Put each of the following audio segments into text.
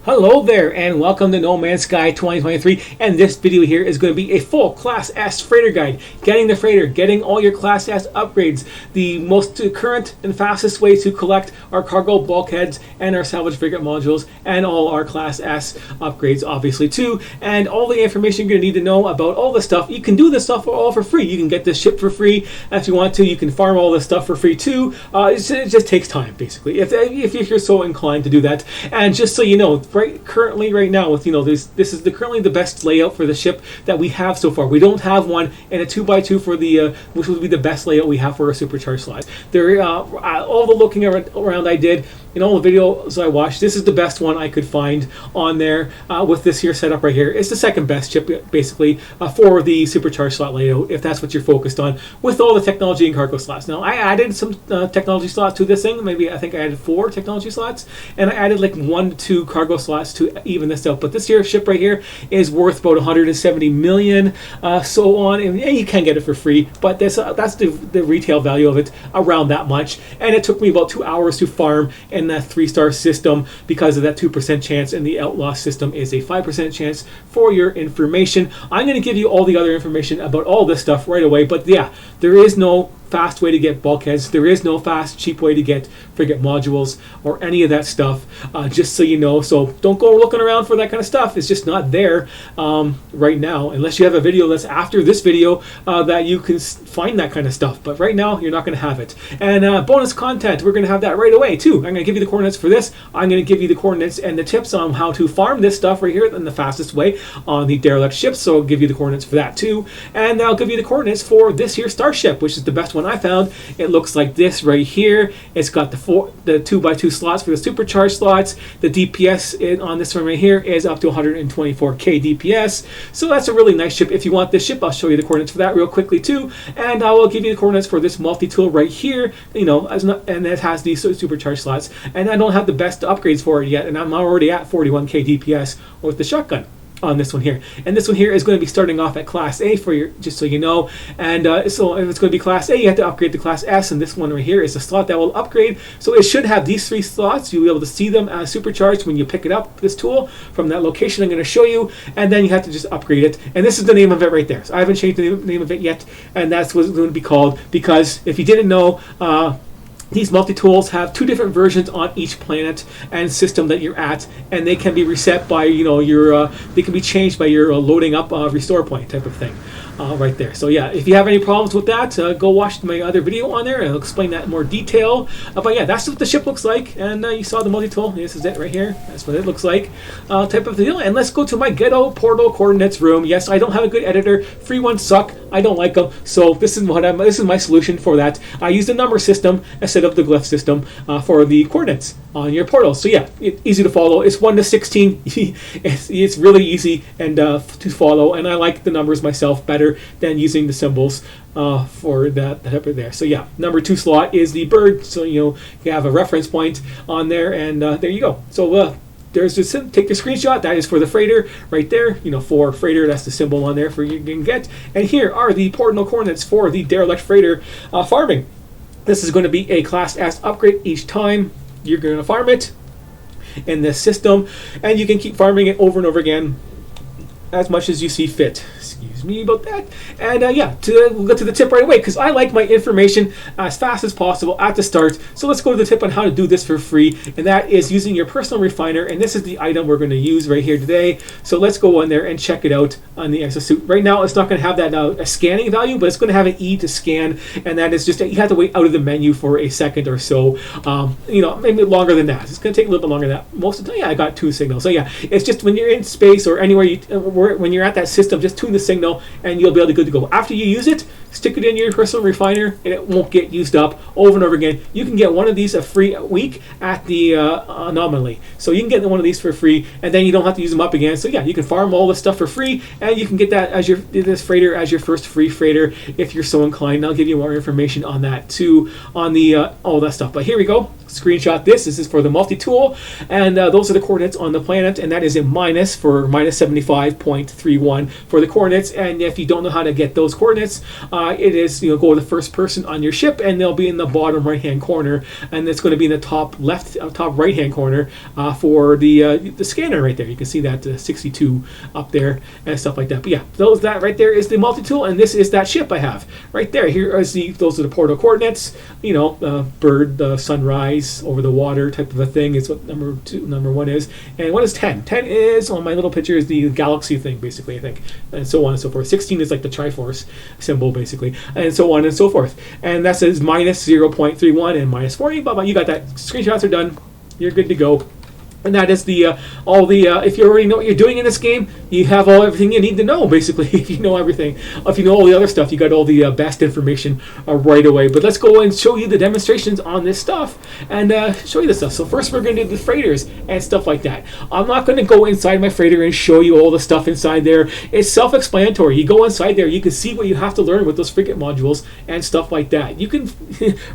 Hello there and welcome to No Man's Sky 2023, and this video here is going to be a full Class S freighter guide. Getting the freighter, getting all your Class S upgrades, the most current and fastest way to collect our cargo bulkheads and our salvage frigate modules and all our Class S upgrades obviously too, and all the information you're going to need to know about all this stuff. You can do this stuff all for free. You can get this ship for free if you want to. You can farm all this stuff for free too. It just takes time basically if you're so inclined to do that. And just so you know, currently right now with this is currently the best layout for the ship that we have so far. We don't have one in a 2x2 for the which would be the best layout we have for our supercharged slots. There all the looking around I did in all the videos I watched, this is the best one I could find on there with this here setup right here. It's the second best chip basically for the supercharged slot layout if that's what you're focused on, with all the technology and cargo slots. Now I added some technology slots to this thing. Maybe I think I added 4 technology slots, and I added like 1 to 2 cargo slots to even this out. But this here ship right here is worth about 170 million, so on, and you can get it for free, but that's the retail value of it, around that much. And it took me about 2 hours to farm in that 3-star system because of that 2% chance, and the outlaw system is a 5% chance. For your information, I'm going to give you all the other information about all this stuff right away. But yeah, there is no fast way to get bulkheads. There is no fast, cheap way to get frigate modules or any of that stuff, just so you know. So don't go looking around for that kind of stuff. It's just not there right now, unless you have a video that's after this video that you can find that kind of stuff. But right now, you're not going to have it. And bonus content, we're going to have that right away too. I'm going to give you the coordinates for this. I'm going to give you the coordinates and the tips on how to farm this stuff right here in the fastest way on the Derelict ship. So I'll give you the coordinates for that too. And I'll give you the coordinates for this here Starship, which is the best one I found. It looks like this right here. It's got the 2x2 slots for the supercharged slots. The DPS on this one right here is up to 124k DPS. So that's a really nice ship. If you want this ship, I'll show you the coordinates for that real quickly too. And I will give you the coordinates for this multi-tool right here. And it has these supercharged slots. And I don't have the best upgrades for it yet, and I'm already at 41k DPS with the shotgun on this one here. And this one here is going to be starting off at Class A for your, just so you know. And so if it's going to be Class A, you have to upgrade to Class S, and this one right here is the slot that will upgrade. So it should have these 3 slots. You'll be able to see them as supercharged when you pick it up, this tool, from that location I'm going to show you, and then you have to just upgrade it. And this is the name of it right there. So I haven't changed the name of it yet, and that's what it's going to be called, because if you didn't know, these multi-tools have 2 different versions on each planet and system that you're at, and they can be reset by they can be changed by your loading up restore point type of thing right there. So yeah, if you have any problems with that, go watch my other video on there and I'll explain that in more detail. But yeah, that's what the ship looks like, and you saw the multi-tool. This is it right here. That's what it looks like, type of deal. And let's go to my ghetto portal coordinates room. Yes, I don't have a good editor. Free ones suck. I don't like them. So this is my solution for that. I use the number system instead of the glyph system for the coordinates on your portal. So yeah, easy to follow. It's 1 to 16. it's really easy and to follow, and I like the numbers myself better than using the symbols for that up there. So yeah, number 2 slot is the bird, so you have a reference point on there, and there you go. So there's just take the screenshot. That is for the freighter right there. For freighter, that's the symbol on there for you can get. And here are the portal coordinates for the Derelict freighter farming. This is going to be a Class S upgrade each time you're going to farm it in this system, and you can keep farming it over and over again as much as you see fit. Excuse me about that. And yeah, we'll get to the tip right away, because I like my information as fast as possible at the start. So let's go to the tip on how to do this for free, and that is using your personal refiner. And this is the item we're going to use right here today. So let's go on there and check it out on the exosuit. Right now, it's not going to have that a scanning value, but it's going to have an E to scan, and that is just you have to wait out of the menu for a second or so. Maybe longer than that. It's going to take a little bit longer than that. Most of the time, yeah, I got 2 signals. So yeah, it's just when you're in space or anywhere when you're at that system, just tune the signal and you'll be able to good to go. After you use it, stick it in your personal refiner and it won't get used up over and over again. You can get one of these a free week at the anomaly. So you can get one of these for free, and then you don't have to use them up again. So yeah, you can farm all this stuff for free, and you can get that as this freighter as your first free freighter if you're so inclined. I'll give you more information on that too, on the all that stuff. But here we go. Screenshot this. This is for the multi-tool, and those are the coordinates on the planet, and that is a minus for minus 75.31 for the coordinates. And if you don't know how to get those coordinates, it is, go to the first person on your ship, and they'll be in the bottom right hand corner, and it's going to be in the top right hand corner for the scanner right there. You can see that 62 up there and stuff like that. But yeah, that right there is the multi-tool, and this is that ship I have right there. Those are the portal coordinates. Bird, the sunrise over the water type of a thing is what number 1 is. And what is 10? 10 is, on my little picture, is the galaxy thing, basically, I think, and so on and so forth. 16 is like the Triforce symbol, basically, and so on and so forth. And that says minus 0.31 and minus 40. Blah blah. You got that. Screenshots are done. You're good to go. And that is if you already know what you're doing in this game, you have everything you need to know, basically. If you know everything. If you know all the other stuff, you got all the best information right away. But let's go and show you the demonstrations on this stuff and show you the stuff. So first we're going to do the freighters and stuff like that. I'm not going to go inside my freighter and show you all the stuff inside there. It's self-explanatory. You go inside there, you can see what you have to learn with those frigate modules and stuff like that. You can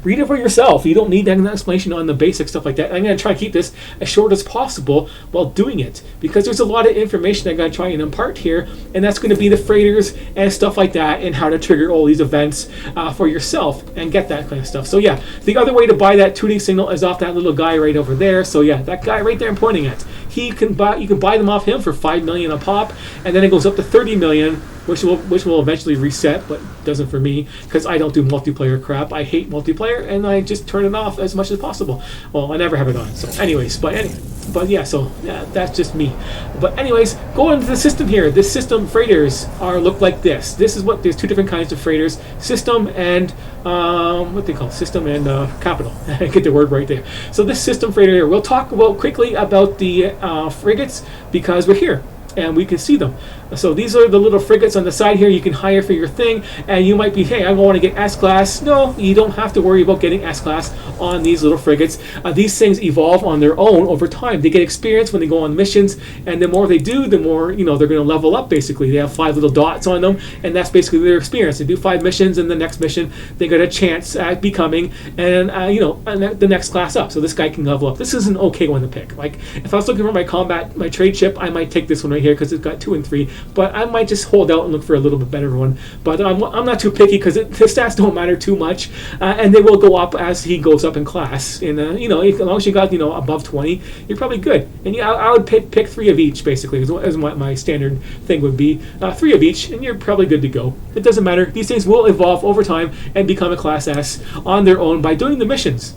read it for yourself. You don't need an explanation on the basic stuff like that. I'm going to try to keep this as short as possible while doing it, because there's a lot of information I'm going to try and impart here, and that's going to be the freighters and stuff like that, and how to trigger all these events for yourself and get that kind of stuff. So yeah, the other way to buy that tuning signal is off that little guy right over there. So yeah, that guy right there I'm pointing at, you can buy them off him for 5 million a pop, and then it goes up to 30 million, which will eventually reset, but doesn't for me, because I don't do multiplayer crap. I hate multiplayer, and I just turn it off as much as possible. Well, I never have it on. So anyways, but yeah, so yeah, that's just me. But anyways, going into the system here. This system freighters look like this. There's 2 different kinds of freighters: system and what they call system and capital. I get the word right there. So this system freighter here. We'll talk quickly about the frigates, because we're here and we can see them. So these are the little frigates on the side here you can hire for your thing, and you might be, hey, I want to get S-Class. No, you don't have to worry about getting S-Class on these little frigates. These things evolve on their own over time. They get experience when they go on missions, and the more they do, the more they're going to level up, basically. They have 5 little dots on them, and that's basically their experience. They do 5 missions, and the next mission they get a chance at becoming the next class up. So this guy can level up. This is an okay one to pick. Like, if I was looking for my trade ship, I might take this one right here, because it's got 2 and 3. But I might just hold out and look for a little bit better one. But I'm not too picky, because the stats don't matter too much, and they will go up as he goes up in class. And as long as you got above 20, you're probably good. And I would pick 3 of each, basically, as what my standard thing would be. 3 of each, and you're probably good to go. It doesn't matter. These things will evolve over time and become a class S on their own by doing the missions.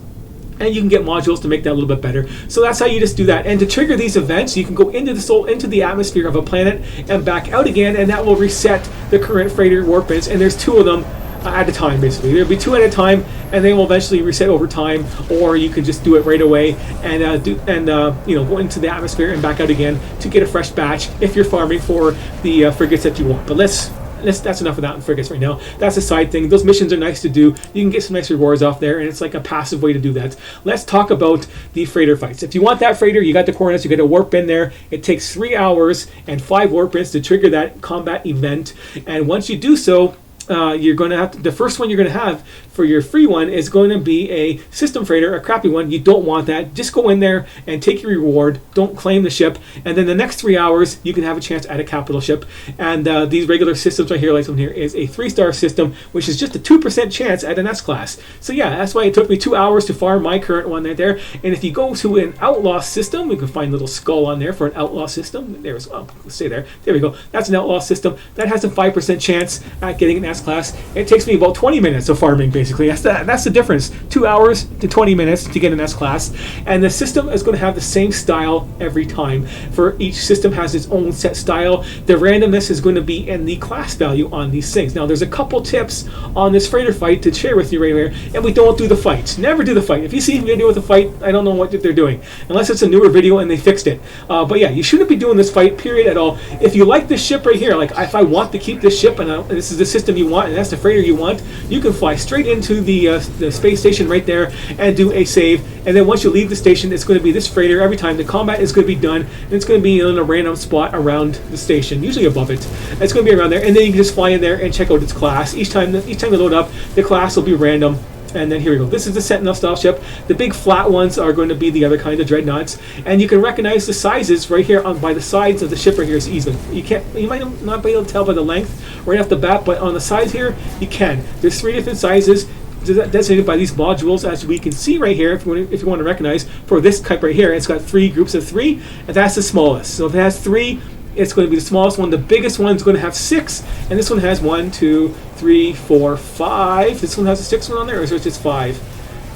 And you can get modules to make that a little bit better. So that's how you just do that. And to trigger these events, you can go into the atmosphere of a planet and back out again, and that will reset the current freighter warp bits. And there's 2 of them at a time, basically. There'll be 2 at a time, and they will eventually reset over time. Or you can just do it right away and go into the atmosphere and back out again to get a fresh batch if you're farming for the frigates that you want. But that's enough of that in frigates right now. That's a side thing. Those missions are nice to do. You can get some nice rewards off there, and it's like a passive way to do that. Let's talk about the freighter fights. If you want that freighter, you got the coordinates, you got a warp in there. It takes 3 hours and 5 warp ins to trigger that combat event. And once you do so, you're going to have the first one you're going to have for your free one is going to be a system freighter, a crappy one. You don't want that. Just go in there and take your reward. Don't claim the ship. And then the next 3 hours, you can have a chance at a capital ship. And these regular systems right here, like this one here, is a 3-star system, which is just a 2% chance at an S-Class. So yeah, that's why it took me 2 hours to farm my current one right there. And if you go to an outlaw system, we can find a little skull on there for an outlaw system. There's, let's stay there. There we go. That's an outlaw system. That has a 5% chance at getting an S-Class. It takes me about 20 minutes of farming, basically. That's the difference. 2 hours to 20 minutes to get an S-Class. And the system is going to have the same style every time. For each system has its own set style. The randomness is going to be in the class value on these things. Now, there's a couple tips on this freighter fight to share with you right here. And we don't do the fight. Never do the fight. If you see a video with a fight, I don't know what they're doing. Unless it's a newer video and they fixed it. But yeah, you shouldn't be doing this fight, period, at all. If you like this ship right here, like if I want to keep this ship and this is the system you want and that's the freighter you want, you can fly straight into the space station right there and do a save. And then once you leave the station, it's going to be this freighter every time. The combat is going to be done, and it's going to be in a random spot around the station, usually above it. It's going to be around there, and then you can just fly in there and check out its class. Each time they load up, the class will be random. And then here we go. This is the Sentinel style ship. The big flat ones are going to be the other kind of dreadnoughts, and you can recognize the sizes right here by the sides of the ship right here is easily. You might not be able to tell by the length right off the bat, but on the sides here you can. There's 3 different sizes designated by these modules, as we can see right here. If you want to recognize for this type right here, it's got 3 groups of 3, and that's the smallest. So if it has 3, it's going to be the smallest one. The biggest one is going to have 6, and this one has 1, 2, 3, 4, 5. This one has a 6th one on there, or is it just 5?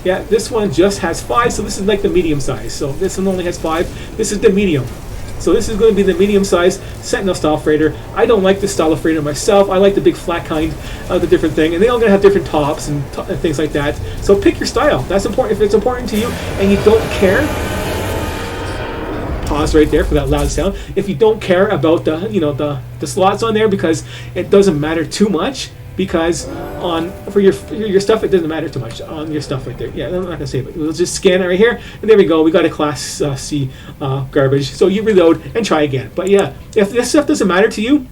Yeah, this one just has 5, so this is like the medium size. So this one only has 5. This is the medium. So this is going to be the medium size Sentinel style freighter. I don't like this style of freighter myself. I like the big flat kind, the different thing, and they all going to have different tops and things like that. So pick your style. That's important. If it's important to you and you don't care, pause right there for that loud sound. If you don't care about the slots on there, because it doesn't matter too much, because for your stuff it doesn't matter too much on your stuff right there. Yeah, I'm not gonna say it, but we'll just scan it right here, and there we go. We got a Class C garbage. So you reload and try again. But yeah, if this stuff doesn't matter to you,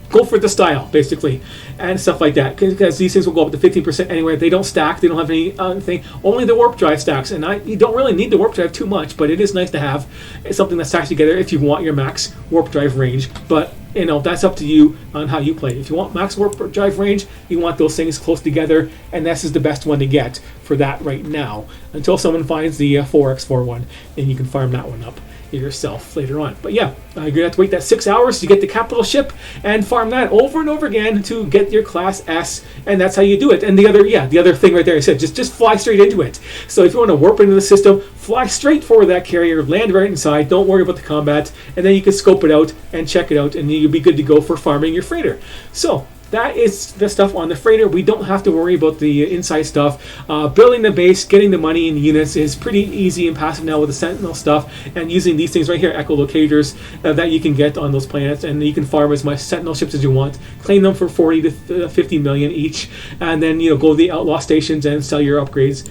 go for the style, basically, and stuff like that, because these things will go up to 15% anyway. They don't stack. They don't have anything. Only the warp drive stacks, and you don't really need the warp drive too much, but it is nice to have something that stacks together if you want your max warp drive range. But that's up to you on how you play. If you want max warp drive range, you want those things close together, and this is the best one to get for that right now, until someone finds the 4x4 one, and you can farm that one up yourself later on. But yeah, you're gonna have to wait that 6 hours to get the capital ship and farm that over and over again to get your Class S, and that's how you do it. And the other thing right there, I said, just fly straight into it. So if you want to warp into the system, fly straight for that carrier, land right inside, don't worry about the combat, and then you can scope it out and check it out, and you'll be good to go for farming your freighter. So that is the stuff on the freighter. We don't have to worry about the inside stuff. Building the base, getting the money in the units is pretty easy and passive now with the Sentinel stuff, and using these things right here, echolocators, that you can get on those planets, and you can farm as much Sentinel ships as you want, claim them for 40 to 50 million each, and then go to the outlaw stations and sell your upgrades,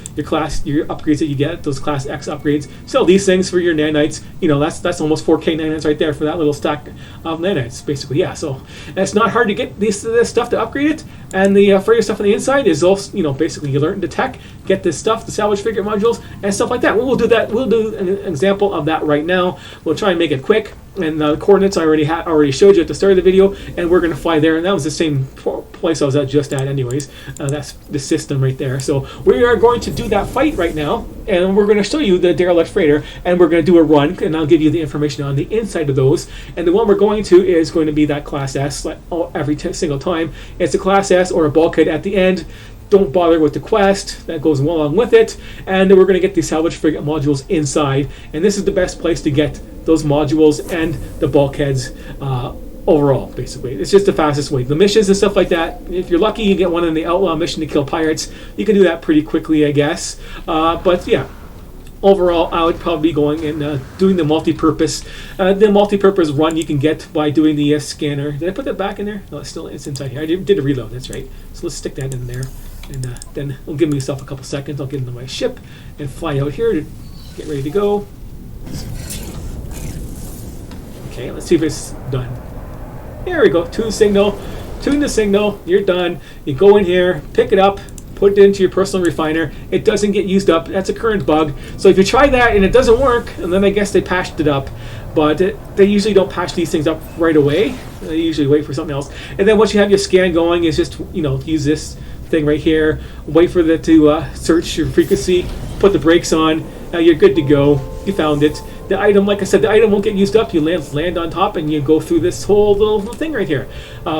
your upgrades that you get, those Class X upgrades. Sell these things for your nanites. That's almost 4K nanites right there for that little stack of nanites, basically. Yeah, so it's not hard to get this stuff to upgrade it, and the freighter stuff on the inside is also, basically you learn the tech, get this stuff, the salvage frigate modules and stuff like that. We'll do that. We'll do an example of that right now. We'll try and make it quick, and the coordinates I already showed you at the start of the video, and we're going to fly there, and that was the same place I was just at anyways. That's the system right there. So we are going to do that fight right now, and we're going to show you the Derelict freighter, and we're going to do a run, and I'll give you the information on the inside of those. And the one we're going to is going to be that Class S every single time. It's a Class S or a bulkhead at the end. Don't bother with the quest, that goes along with it, and then we're going to get the salvage frigate modules inside, and this is the best place to get those modules and the bulkheads overall. Basically, it's just the fastest way. The missions and stuff like that, if you're lucky you get one in the outlaw mission to kill pirates, you can do that pretty quickly, I guess. But yeah, overall I would probably be going and doing the multi-purpose run you can get by doing the scanner. Did I put that back in there? No, it's inside here. I did a reload, that's right. So let's stick that in there, and then I'll give myself a couple seconds. I'll get into my ship and fly out here to get ready to go. Okay, let's see if it's done. There we go. Tune the signal. You're done. You go in here, pick it up, put it into your personal refiner. It doesn't get used up. That's a current bug. So if you try that and it doesn't work, and then I guess they patched it up, but they usually don't patch these things up right away. They usually wait for something else. And then once you have your scan going, is just use this thing right here. Wait for it to search your frequency. Put the brakes on. You're good to go. You found it. The item, like I said, the item won't get used up. You land on top, and you go through this whole little thing right here.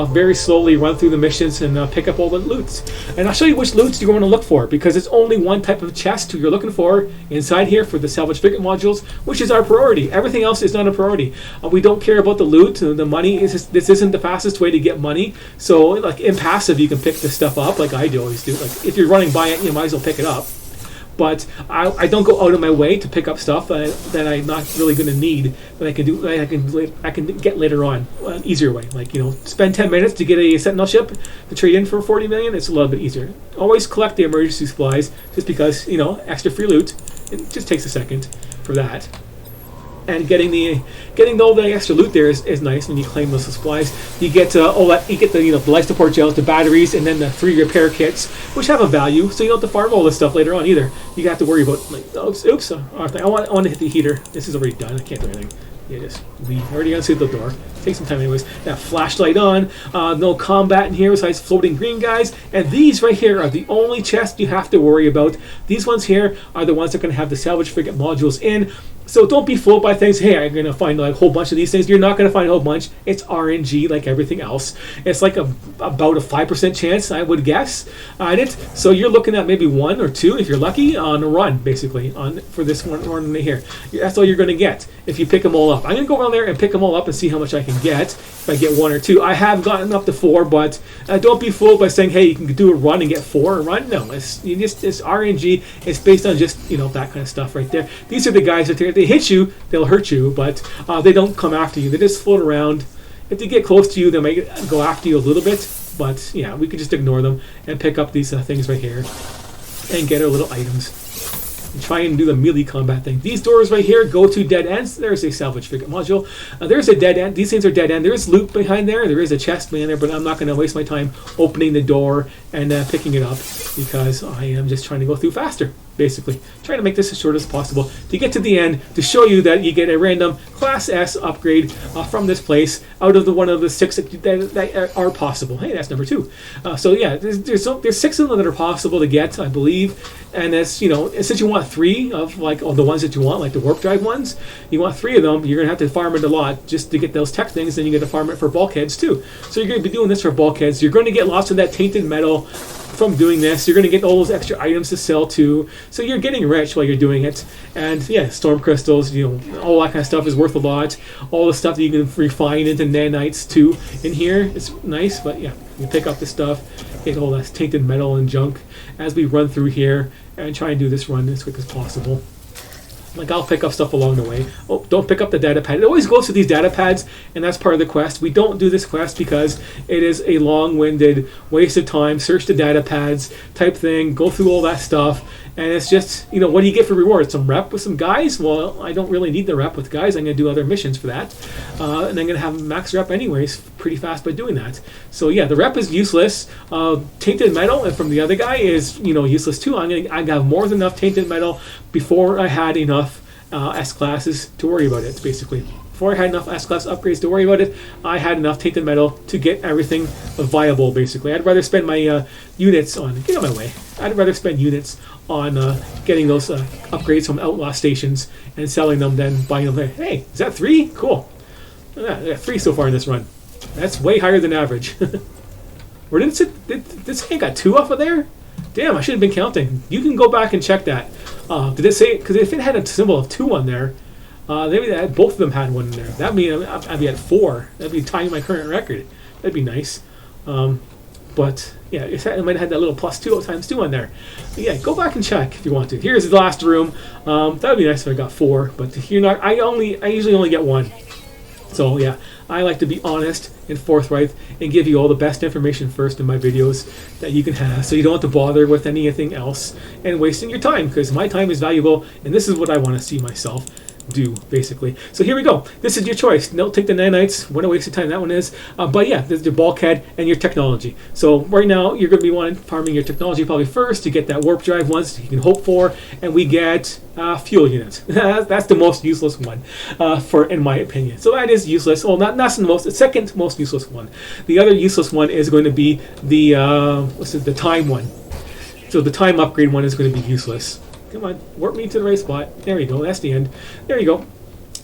Very slowly run through the missions and pick up all the loots. And I'll show you which loots you're going to look for, because it's only one type of chest you're looking for inside here for the salvage frigate modules, which is our priority. Everything else is not a priority. We don't care about the loot. The money this isn't the fastest way to get money. So, like in passive, you can pick this stuff up, like I always do. Like if you're running by it, you might as well pick it up. But I don't go out of my way to pick up stuff that I'm not really going to need, that I can do. I can get later on, an easier way. Like spend 10 minutes to get a Sentinel ship to trade in for 40 million. It's a little bit easier. Always collect the emergency supplies, just because extra free loot. It just takes a second for that. And getting all the extra loot there is nice when you claim those supplies. You get the life support gels, the batteries, and then the 3 repair kits, which have a value. So you don't have to farm all this stuff later on either. You have to worry about like oops. I want to hit the heater. This is already done. I can't do anything. Yeah, just leave. Already unsealed the door. Take some time anyways. That flashlight on. No combat in here besides floating green guys. And these right here are the only chests you have to worry about. These ones here are the ones that are going to have the salvage frigate modules in. So don't be fooled by things. Hey, I'm going to find like a whole bunch of these things. You're not going to find a whole bunch. It's RNG like everything else. It's like about a 5% chance, I would guess, at it. So you're looking at maybe 1 or 2, if you're lucky, on a run, basically, for this one run here. That's all you're going to get if you pick them all up. I'm going to go around there and pick them all up and see how much I can get if I get 1 or 2. I have gotten up to 4, but don't be fooled by saying, hey, you can do a run and get 4 a run. No, it's RNG. It's based on just, that kind of stuff right there. These are the guys that they hit you, they'll hurt you, but they don't come after you. They just float around. If they get close to you, they might go after you a little bit, but yeah, we could just ignore them and pick up these things right here and get our little items and try and do the melee combat thing. These doors right here go to dead ends. There's a salvage frigate module. There's a dead end. These things are dead end. There's loot behind there. There is a chest behind there, but I'm not going to waste my time opening the door and picking it up because I am just trying to go through faster. Basically, trying to make this as short as possible to get to the end to show you that you get a random Class S upgrade from this place out of one of the 6 that are possible. Hey, that's number 2. So yeah, there's 6 of them that are possible to get, I believe. And as since you want 3 of the ones that you want, like the warp drive ones, you want 3 of them. You're gonna have to farm it a lot just to get those tech things. Then you get to farm it for bulkheads too. So you're gonna be doing this for bulkheads. You're going to get lots of that tainted metal from doing this. You're going to get all those extra items to sell too, so you're getting rich while you're doing it. And yeah, storm crystals, all that kind of stuff is worth a lot. All the stuff that you can refine into nanites too in here, it's nice. But yeah, you pick up the stuff, get all that tainted metal and junk as we run through here and try and do this run as quick as possible. Like, I'll pick up stuff along the way. Oh, don't pick up the data pad. It always goes to these data pads, and that's part of the quest. We don't do this quest because it is a long-winded waste of time. Search the data pads type thing. Go through all that stuff. And it's just, what do you get for reward? Some rep with some guys? Well, I don't really need the rep with guys. I'm going to do other missions for that. And I'm going to have max rep anyways pretty fast by doing that. So yeah, the rep is useless. Tainted metal and from the other guy is, useless too. I have more than enough tainted metal before I had enough S-classes to worry about it, basically. Before I had enough S-class upgrades to worry about it, I had enough tainted metal to get everything viable, basically. I'd rather spend my units on... Get out of my way. I'd rather spend units on getting those upgrades from outlaw stations and selling them than buying them. Hey, is that 3? Cool. I got 3 so far in this run. That's way higher than average. Where did it sit? This thing got 2 off of there? Damn, I should have been counting. You can go back and check that. Did it say... Because if it had a symbol of 2 on there... maybe both of them had 1 in there. That'd mean I'd be at 4. That'd be tying my current record. That'd be nice. But yeah, it might have had that little +2 times 2 on there. But yeah, go back and check if you want to. Here's the last room. That'd be nice if I got 4, but you're not. I usually only get 1. So yeah, I like to be honest and forthright and give you all the best information first in my videos that you can have, so you don't have to bother with anything else and wasting your time, because my time is valuable and this is what I want to see myself do, basically. So here we go. This is your choice. Don't take the nanites. What a waste of time that one is. But yeah, there's your bulkhead and your technology. So right now you're going to be farming your technology probably first to get that warp drive ones you can hope for, and we get fuel units. That's the most useless one, in my opinion. So that is useless. Well, not the most. The second most useless one. The other useless one is going to be the time one. So the time upgrade one is going to be useless. Come on, warp me to the right spot. There you go, that's the end. There you go.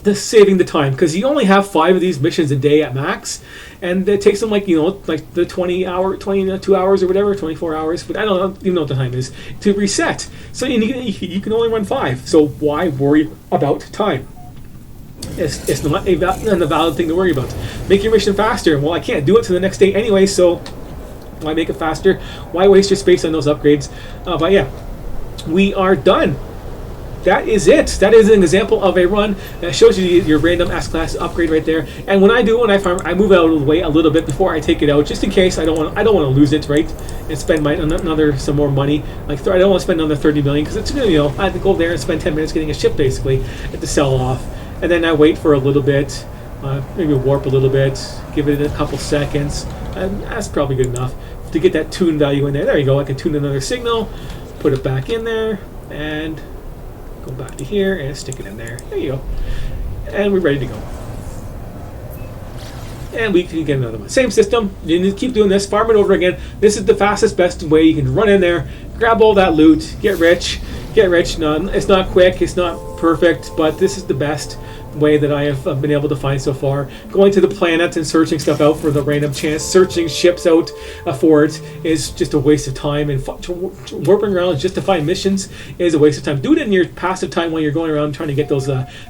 Just saving the time, because you only have 5 of these missions a day at max, and it takes them like the 22 hours or whatever, 24 hours, but I don't even know what the time is, to reset. So you can only run 5, so why worry about time? It's not a valid thing to worry about. Make your mission faster. Well, I can't do it to the next day anyway, so why make it faster? Why waste your space on those upgrades? But yeah. We are done. That is it. That is an example of a run that shows you your random S-class upgrade right there. And when I farm, I move out of the way a little bit before I take it out, just in case I don't want to lose it, right? And spend some more money. Like I don't want to spend another 30 million, because it's I have to go there and spend 10 minutes getting a ship basically to sell off. and then I wait for a little bit, maybe warp a little bit, give it a couple seconds, and that's probably good enough to get that tune value in there. There you go. I can tune another signal, put it back in there, and go back to here and stick it in there. There you go. And we're ready to go. And we can get another one. Same system. You need to keep doing this, farm it over again. This is the fastest, best way. You can run in there, grab all that loot, get rich. Get rich. No, it's not quick, it's not perfect, but this is the best way that I have been able to find so far. Going to the planet and searching stuff out for the random chance, searching ships out for it is just a waste of time, and warping around just to find missions is a waste of time. Do it in your passive time while you're going around trying to get those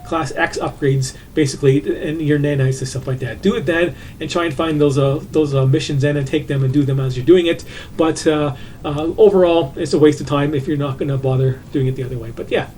Class X upgrades, basically, and your nanites and stuff like that. Do it then, and try and find those missions in and take them and do them as you're doing it. But overall, it's a waste of time if you're not going to bother doing it the other way. But yeah.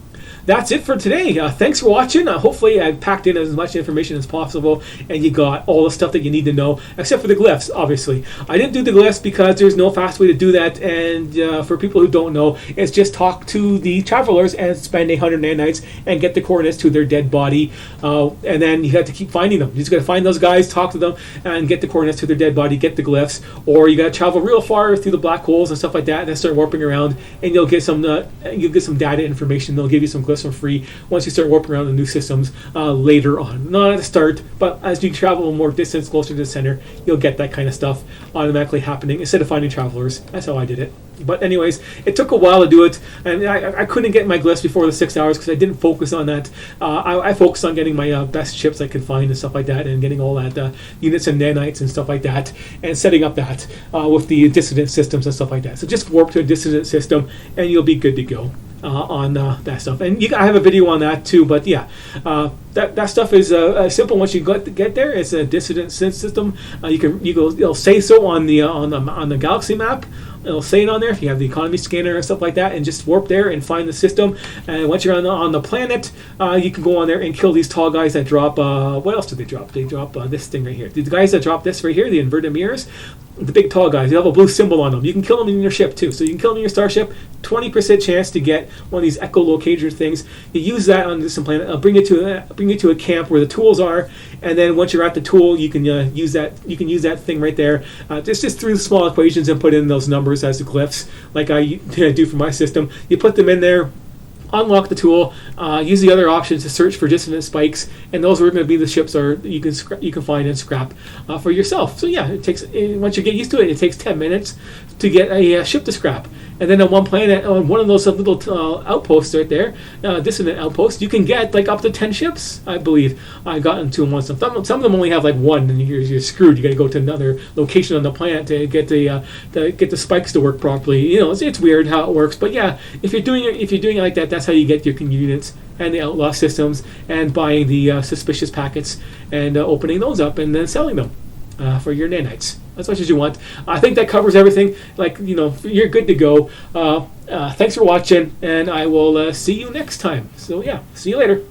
That's it for today. Thanks for watching. Hopefully I packed in as much information as possible and you got all the stuff that you need to know, except for the glyphs, obviously. I didn't do the glyphs because there's no fast way to do that, and for people who don't know, it's just talk to the travelers and spend 800 nanites and get the coordinates to their dead body, and then you have to keep finding them. You just got to find those guys, talk to them, and get the coordinates to their dead body, get the glyphs, or you got to travel real far through the black holes and stuff like that, and then start warping around, and you'll get some data information. They'll give you some glyphs for free once you start warping around the new systems later on. Not at the start, but as you travel more distance closer to the center, you'll get that kind of stuff automatically happening instead of finding travelers. That's how I did it. But anyways, it took a while to do it, and I couldn't get my glyphs before the 6 hours because I didn't focus on that. I focused on getting my best ships I could find and stuff like that, and getting all that units and nanites and stuff like that, and setting up that with the dissident systems and stuff like that. So just warp to a dissident system, and you'll be good to go on that stuff. And I have a video on that too. But yeah, that stuff is simple once you get there. It's a dissident system. It'll say so on the galaxy map. It'll say it on there if you have the economy scanner and stuff like that, and just warp there and find the system. And once you're on the planet, you can go on there and kill these tall guys that drop. What else do they drop? They drop this thing right here. The guys that drop this right here, the inverted mirrors, the big tall guys. You have a blue symbol on them. You can kill them in your ship too. So you can kill them in your starship. 20% chance to get one of these echolocator things. You use that on this planet. I'll bring you to a camp where the tools are, and then once you're at the tool, you can use that. You can use that thing right there. Just through the small equations and put in those numbers as the glyphs, like I do for my system. You put them in there. Unlock the tool, use the other options to search for dissonant spikes, and those are going to be the ships you can find and scrap for yourself. So yeah, it takes, once you get used to it, it takes 10 minutes to get a ship to scrap. And then on one planet, on one of those little outposts right there, dissonant outposts, you can get like up to 10 ships, I believe. I got into them once. Some of them only have like one, and you're screwed. You got to go to another location on the planet to get the spikes to work properly. You know, it's weird how it works, but yeah, if you're doing it like that, that's how you get your units and the outlaw systems, and buying the suspicious packets and opening those up and then selling them for your nanites as much as you want. I think that covers everything. Like, you know, you're good to go. Thanks for watching, and I will see you next time. So yeah, see you later.